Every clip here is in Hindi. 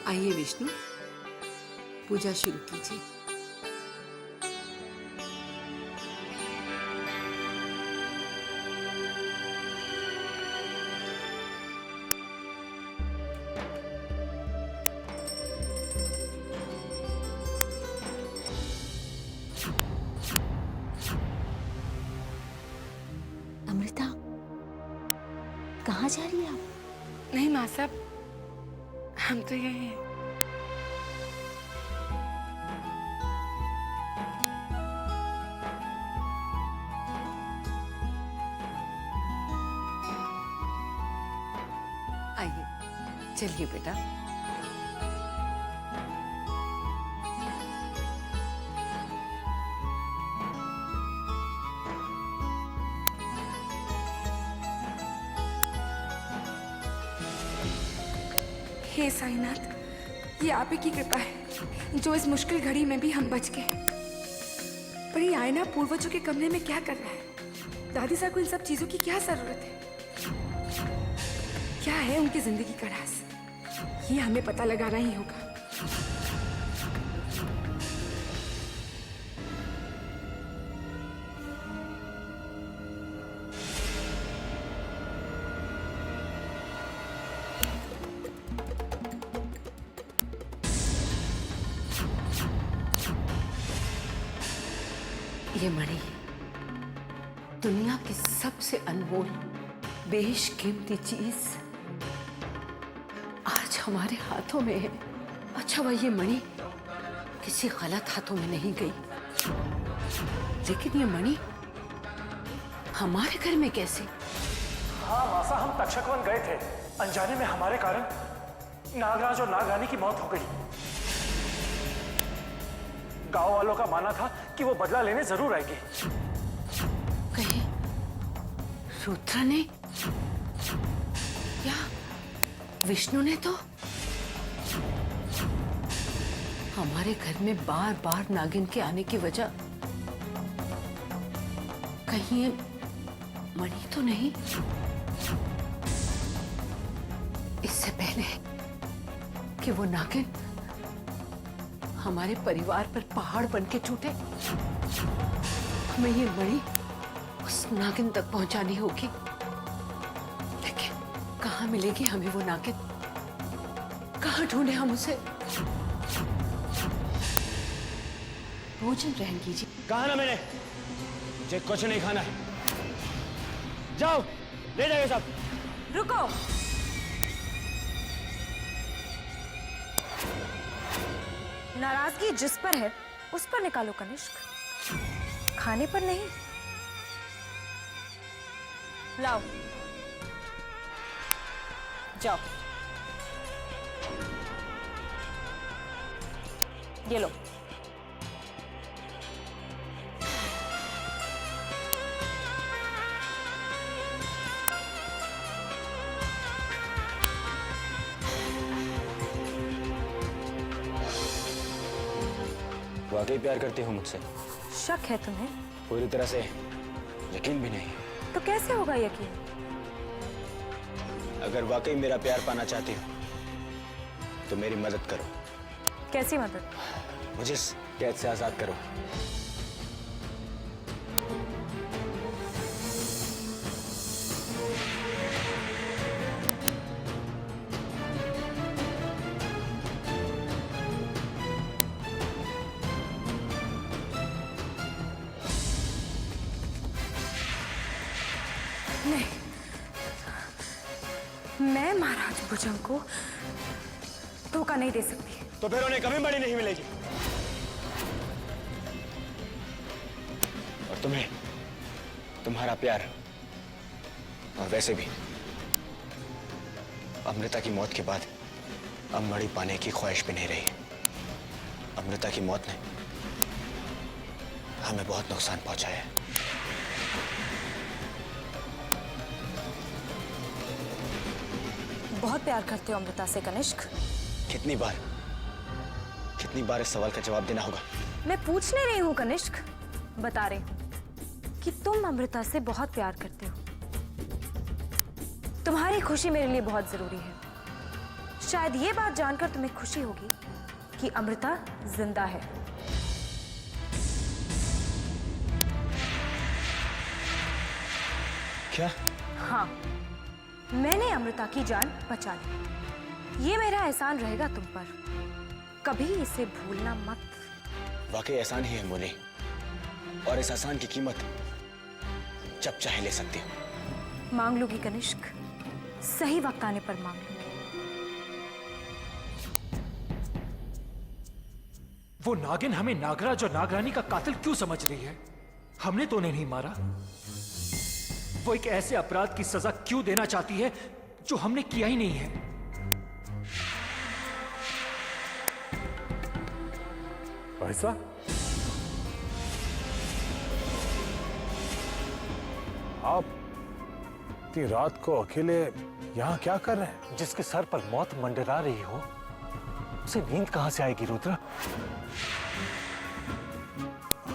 आइए विष्णु, पूजा शुरू कीजिए। अमृता, कहाँ जा रही है आप? नहीं माँ साहब, हम तो यही हैं। आइए, चलिए बेटा। हे साईनाथ, ये आप ही की कृपा है जो इस मुश्किल घड़ी में भी हम बच गए। पर ये आईना पूर्वजों के कमरे में क्या कर रहा है? दादी साहब को इन सब चीजों की क्या जरूरत है? क्या है उनकी जिंदगी का राज? ये हमें पता लगाना ही होगा। ये मणि दुनिया की सबसे अनमोल बेशकीमती चीज आज हमारे हाथों में है। अच्छा वह ये मणि किसी गलत हाथों में नहीं गई, लेकिन ये मणि हमारे घर में कैसे? हाँ मासा, हम तक्षकवन गए थे। अनजाने में हमारे कारण नागराज और नागरानी की मौत हो गई। गांव वालों का मानना था कि वो बदला लेने जरूर आएगी। कहीं रुद्र ने या विष्णु ने तो हमारे घर में बार बार नागिन के आने की वजह कहीं ये मणि तो नहीं? इससे पहले कि वो नागिन हमारे परिवार पर पहाड़ बन के टूटे, हमें ये मणि उस नागिन तक पहुंचानी होगी। लेकिन कहाँ मिलेगी हमें वो नागिन? कहाँ ढूंढे हम उसे? भोजन ग्रहण कीजिए। कहा ना मैंने, मुझे कुछ नहीं खाना है। जाओ ले जाइए सब। रुको, नाराजगी जिस पर है उस पर निकालो कनिष्क, खाने पर नहीं। लाओ, जाओ, ये लो। वाकई प्यार करती हो मुझसे? शक है तुम्हें? पूरी तरह से यकीन भी नहीं। तो कैसे होगा यकीन? अगर वाकई मेरा प्यार पाना चाहती हो तो मेरी मदद करो। कैसी मदद? मुझे इस कैद से आजाद करो। नहीं, मैं महाराज भुजंग को धोखा नहीं दे सकती। तो फिर उन्हें कभी मणि नहीं मिलेगी। और तुम्हें तुम्हारा प्यार, और वैसे भी अमृता की मौत के बाद अब मणि पाने की ख्वाहिश भी नहीं रही। अमृता की मौत ने हमें बहुत नुकसान पहुंचाया है। बहुत प्यार करते हो अमृता से कनिष्क। कितनी बार इस सवाल का जवाब देना होगा? मैं पूछ नहीं रही हूँ कनिष्क, बता रही हूँ कि तुम अमृता से बहुत प्यार करते हो। तुम्हारी खुशी मेरे लिए बहुत जरूरी है। शायद ये बात जानकर तुम्हें खुशी होगी कि अमृता जिंदा है। क्या? हाँ, मैंने अमृता की जान बचा ली। ये मेरा एहसान रहेगा तुम पर, कभी इसे भूलना मत। वाकई एहसान ही है मोनी, और इस एहसान की कीमत जब चाहे ले सकती हो। मांग लूंगी कनिष्क, सही वक्त आने पर मांग लूंगी। वो नागिन हमें नागराज और नागरानी का कातिल क्यों समझ रही है? हमने तो उन्हें नहीं मारा। वो एक ऐसे अपराध की सजा क्यों देना चाहती है जो हमने किया ही नहीं है? भाई साहब, आप इतनी रात को अकेले यहाँ क्या कर रहे हैं? जिसके सर पर मौत मंडरा रही हो, उसे नींद कहां से आएगी रुद्र?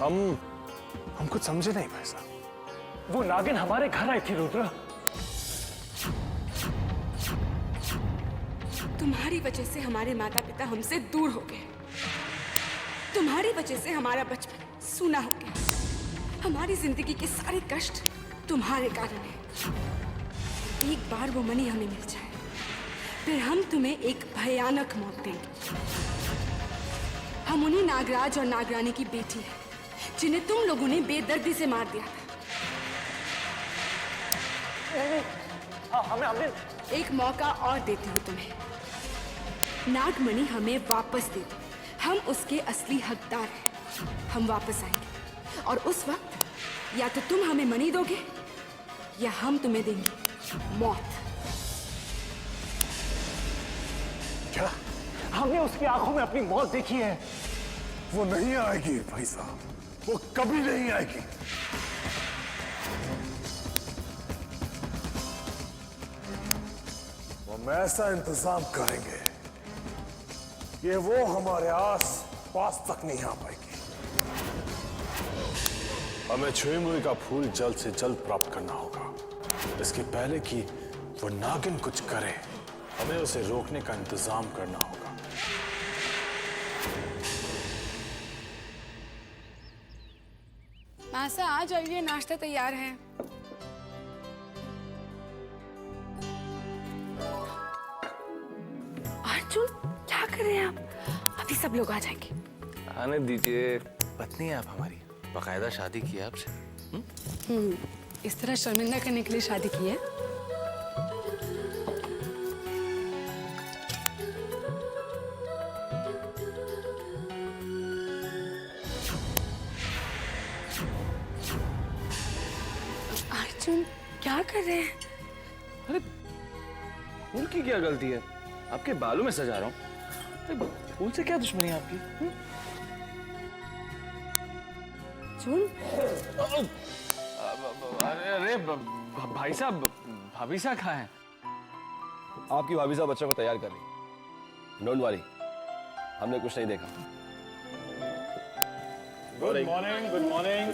हम कुछ समझे नहीं भाई साहब। वो नागिन हमारे घर आई थी रुद्र। तुम्हारी वजह से हमारे माता पिता हमसे दूर हो गए। तुम्हारी वजह से हमारा बचपन सूना हो गया। हमारी जिंदगी के सारे कष्ट तुम्हारे कारण है। एक बार वो मणि हमें मिल जाए, फिर हम तुम्हें एक भयानक मौत देंगे। हम उन्हीं नागराज और नागरानी की बेटी है जिन्हें तुम लोगों ने बेदर्दी से मार दिया था। हमने एक मौका और देती हूँ तुम्हें। नागमणि हमें वापस दे दो, हम उसके असली हकदार हैं। हम वापस आएंगे और उस वक्त या तो तुम हमें मणि दोगे या हम तुम्हें देंगे मौत। क्या? हमने उसकी आंखों में अपनी मौत देखी है। वो नहीं आएगी भाई साहब, वो कभी नहीं आएगी। हम ऐसा इंतजाम करेंगे कि वो हमारे आस पास तक नहीं आ पाएगी। हमें छुई मुई का फूल जल्द से जल्द प्राप्त करना होगा। इसके पहले कि वो नागिन कुछ करे, हमें उसे रोकने का इंतजाम करना होगा। मासा आ जाइए, नाश्ता तैयार है। अर्जुन, क्या कर रहे हैं आप? अभी सब लोग आ जाएंगे। आने दीजिए। पत्नी है आप हमारी, बाकायदा शादी की है आपसे। इस तरह शर्मिंदा करने के लिए शादी की है? अर्जुन, क्या कर रहे हैं? अरे फूल की क्या गलती है? आपके बालों में सजा रहा हूँ। अरे फूल से क्या दुश्मनी है आपकी? अर्जुन, अरे भाई साहब, भाभी साहब कहाँ हैं? आपकी भाभी साहब बच्चों को तैयार कर रही। डोंट वरी, हमने कुछ नहीं देखा। Good morning, good morning.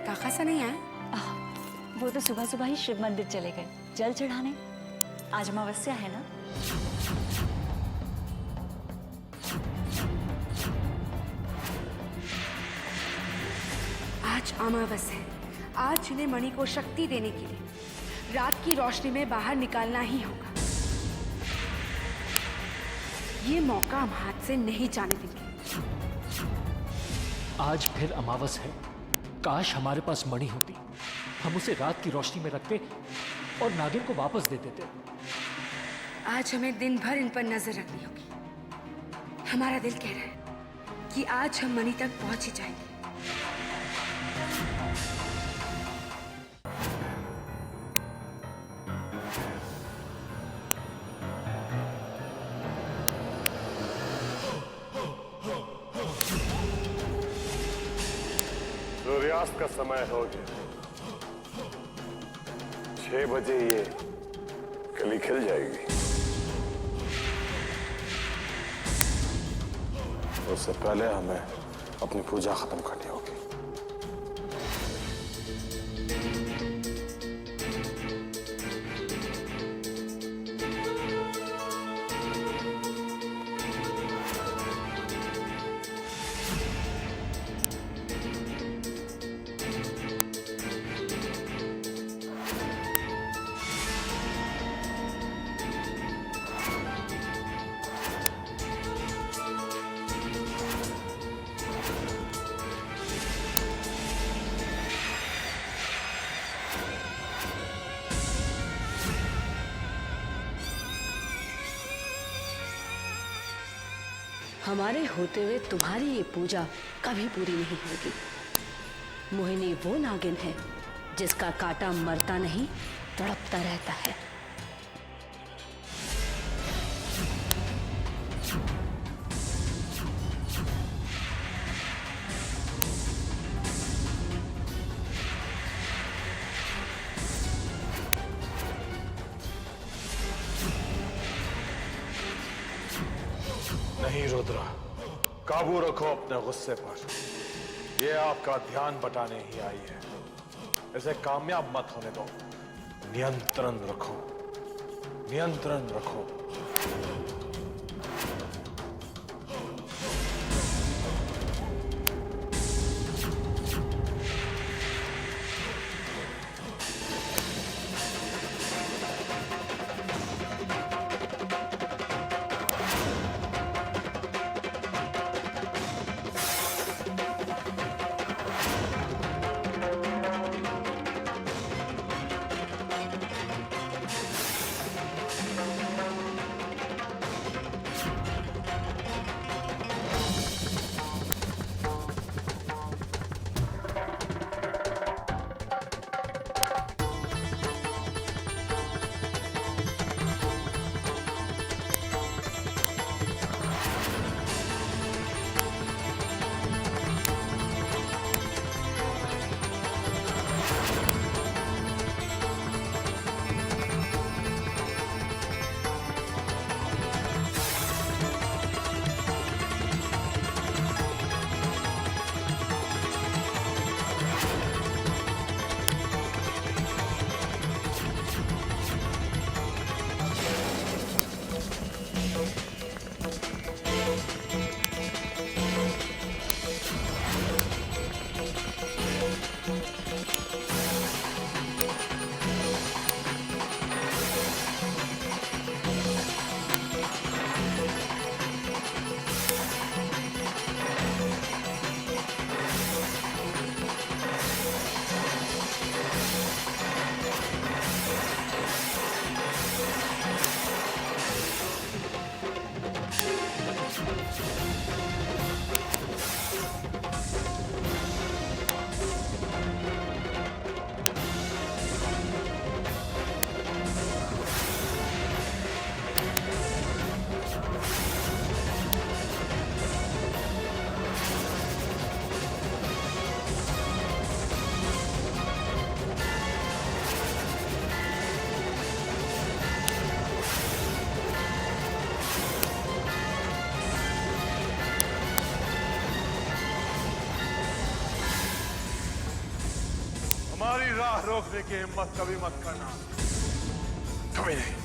काका सा नहीं आए? वो तो सुबह सुबह ही शिव मंदिर चले गए जल चढ़ाने। आज अमावस्या है ना। आज अमावस है। आज इन्हें मणि को शक्ति देने के लिए रात की रोशनी में बाहर निकालना ही होगा। ये मौका हम हाथ से नहीं जाने देंगे। आज फिर अमावस है। काश हमारे पास मणि होती, हम उसे रात की रोशनी में रखते और नागिन को वापस दे देते। आज हमें दिन भर इन पर नजर रखनी होगी। हमारा दिल कह रहा है कि आज हम मणि तक पहुंच ही जाएंगे। सूर्यास्त का समय हो गया। 6 बजे ये कली खिल जाएगी। उससे पहले हमें अपनी पूजा खत्म करनी होगी। हमारे होते हुए तुम्हारी ये पूजा कभी पूरी नहीं होगी। मोहिनी वो नागिन है जिसका कांटा मरता नहीं, तड़पता रहता है। नहीं रुद्रा, काबू रखो अपने गुस्से पर। ये आपका ध्यान बटाने ही आई है, इसे कामयाब मत होने दो। नियंत्रण रखो, नियंत्रण रखो। हमारी राह रोकने की हिम्मत कभी मत करना, कभी नहीं।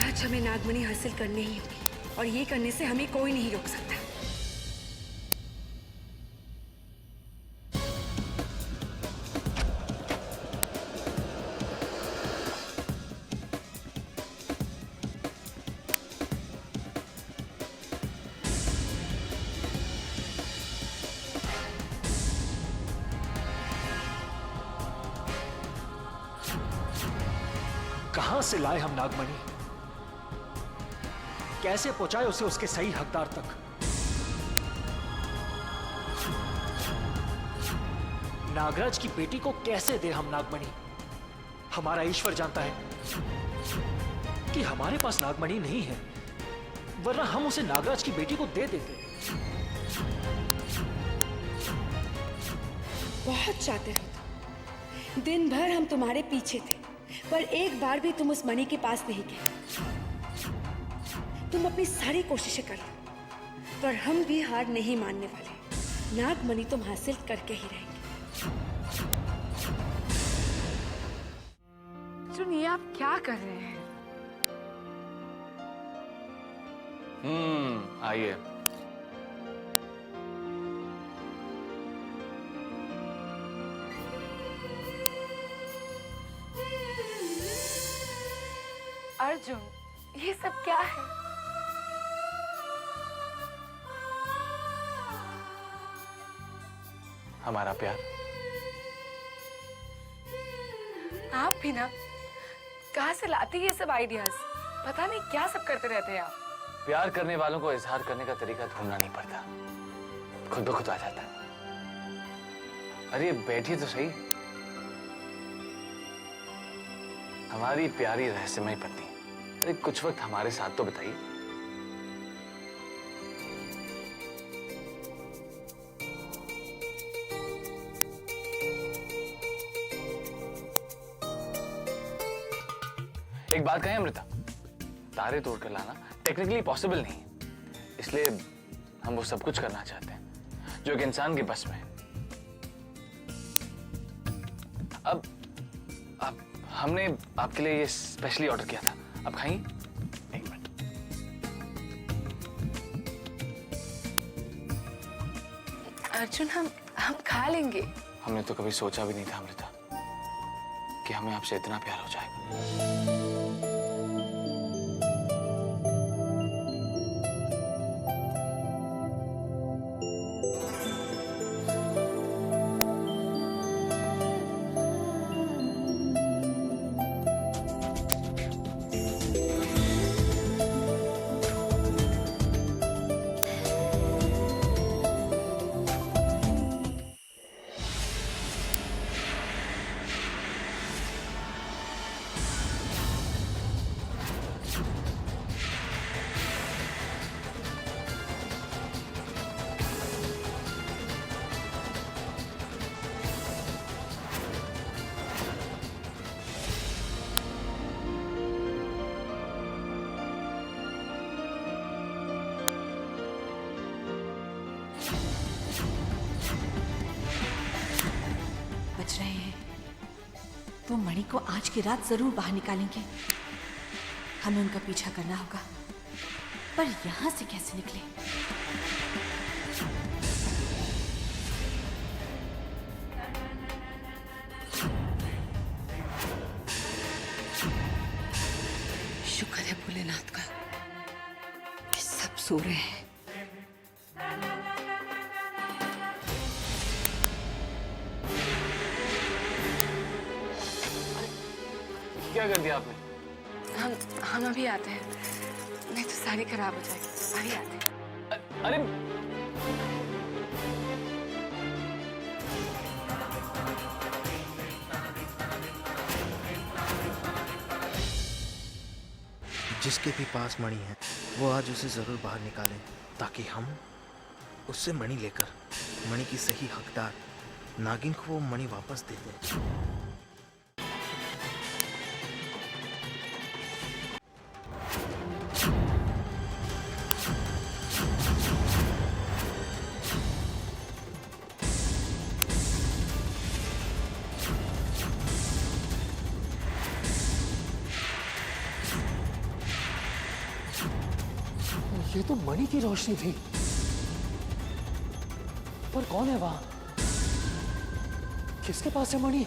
आज हमें नागमणि हासिल करनी ही होगी और ये करने से हमें कोई नहीं रोक सकता। कहां से लाए हम नागमणि? कैसे पहुंचाए उसे उसके सही हकदार तक? नागराज की बेटी को कैसे दे हम नागमणि? हमारा ईश्वर जानता है कि हमारे पास नागमणि नहीं है, वरना हम उसे नागराज की बेटी को दे देते। बहुत चाहते हो तुम। दिन भर हम तुम्हारे पीछे थे, पर एक बार भी तुम उस मणि के पास नहीं गए। तुम अपनी सारी कोशिशें कर लो, पर हम भी हार नहीं मानने वाले। नागमणि तुम हासिल करके ही रहेंगे। सुनिए, आप क्या कर रहे हैं? आइए। अर्जुन, ये सब क्या है? हमारा प्यार। आप भी ना, कहाँ से लाती है ये सब आइडियाज? पता नहीं क्या सब करते रहते हैं आप। प्यार करने वालों को इजहार करने का तरीका ढूंढना नहीं पड़ता, खुद ब खुद आ जाता है। अरे बैठिए तो सही। हमारी प्यारी रहस्यमयी पत्नी, अरे कुछ वक्त हमारे साथ तो बताइए। एक बात कहें अमृता, तारे तोड़कर लाना टेक्निकली पॉसिबल नहीं, इसलिए हम वो सब कुछ करना चाहते हैं जो एक इंसान के बस में है। अब हमने आपके लिए ये स्पेशली ऑर्डर किया था, अब खाइए। एक मिनट। अर्जुन, हम खा लेंगे। हमने तो कभी सोचा भी नहीं था अमृता कि हमें आपसे इतना प्यार हो जाएगा। बच रहे हैं तो मणि को आज की रात जरूर बाहर निकालेंगे। हमें उनका पीछा करना होगा, पर यहां से कैसे निकले? शुक्र है भोलेनाथ का कि सब सो रहे हैं। क्या कर दिया आपने? हम अभी आते हैं, नहीं तो साड़ी खराब हो जाएगी। अभी आते हैं। अरे जिसके भी पास मणि है वो आज उसे जरूर बाहर निकाले, ताकि हम उससे मणि लेकर मणि की सही हकदार नागिन को वो मणि वापस दे दें। ये तो मणि की रोशनी थी, पर कौन है वहां? किसके पास है मणि?